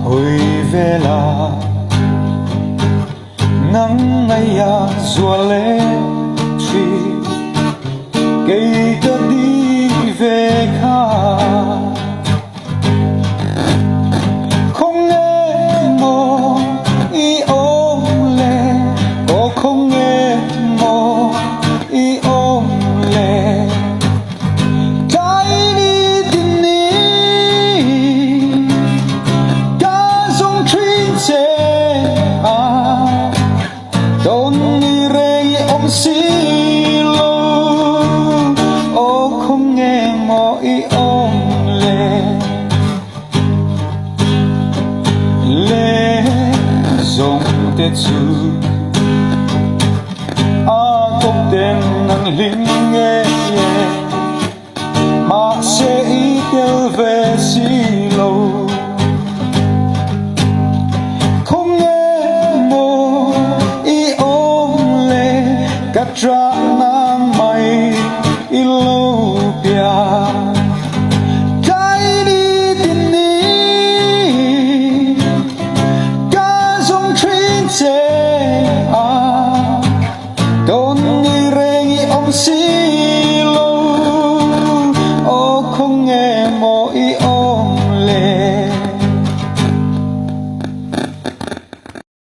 hồi về là nắng ngày rùa lên truy cây ta đi về khá không nghe mò ý ôm lệ có không nghe mò ý ôm lệ trái đi tìm đi ta dùng truy chê don't đi rây ôm xí lô ô không nghe mò ý ôm lệ lệ dùng tết chú a công tên nắng linh nghe